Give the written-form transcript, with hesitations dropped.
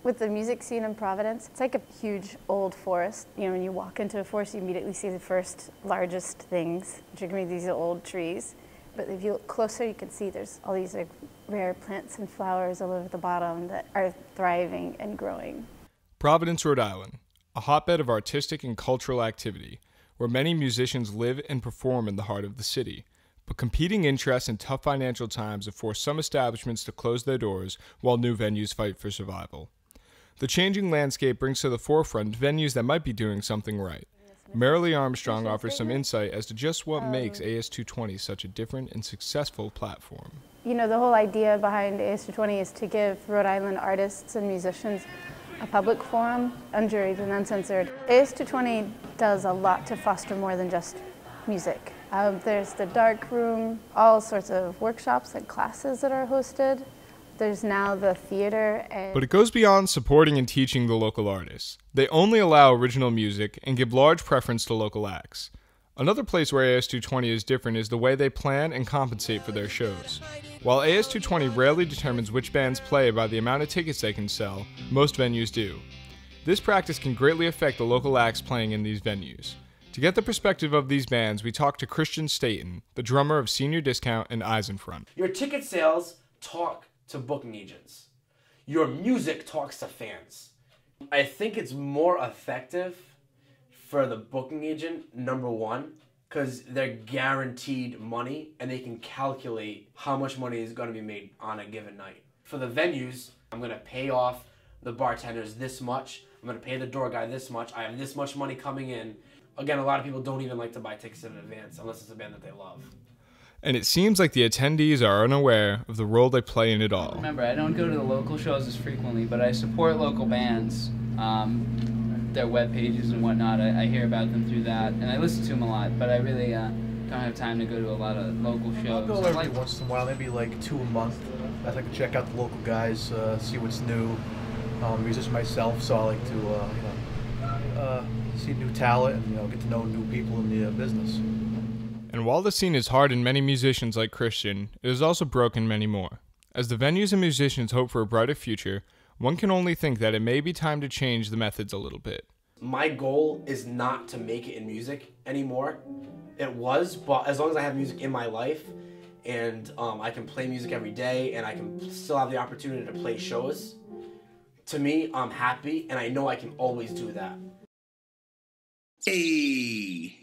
With the music scene in Providence, it's like a huge old forest. You know, when you walk into a forest, you immediately see the first largest things, which are going to be these old trees. But if you look closer, you can see there's all these like rare plants and flowers all over the bottom that are thriving and growing. Providence, Rhode Island, a hotbed of artistic and cultural activity, where many musicians live and perform in the heart of the city. But competing interests and tough financial times have forced some establishments to close their doors while new venues fight for survival. The changing landscape brings to the forefront venues that might be doing something right. Maralie Armstrong offers some insight as to just what makes AS220 such a different and successful platform. You know, the whole idea behind AS220 is to give Rhode Island artists and musicians a public forum, unjuried and uncensored. AS220 does a lot to foster more than just music. There's the dark room, all sorts of workshops and classes that are hosted. There's now the theater. But it goes beyond supporting and teaching the local artists. They only allow original music and give large preference to local acts. Another place where AS220 is different is the way they plan and compensate for their shows. While AS220 rarely determines which bands play by the amount of tickets they can sell, most venues do. This practice can greatly affect the local acts playing in these venues. To get the perspective of these bands, we talked to Chrstian Staton, the drummer of Senior Discount and Eyes in Front. Your ticket sales talk to booking agents. Your music talks to fans. I think it's more effective for the booking agent, number one, because they're guaranteed money and they can calculate how much money is going to be made on a given night. For the venues, I'm going to pay off the bartenders this much. I'm going to pay the door guy this much. I have this much money coming in. Again, a lot of people don't even like to buy tickets in advance unless it's a band that they love. And it seems like the attendees are unaware of the role they play in it all. Remember, I don't go to the local shows as frequently, but I support local bands, their web pages and whatnot. I hear about them through that, and I listen to them a lot, but I really don't have time to go to a lot of local shows. I'll go every once in a while, maybe like 2 a month. I like to check out the local guys, see what's new. I'm a musician myself, so I like to see new talent and get to know new people in the business. And while the scene is hard in many musicians like Chrstian, it has also broken many more. As the venues and musicians hope for a brighter future, one can only think that it may be time to change the methods a little bit. My goal is not to make it in music anymore. It was, but as long as I have music in my life and I can play music every day and I can still have the opportunity to play shows, to me, I'm happy and I know I can always do that. Hey.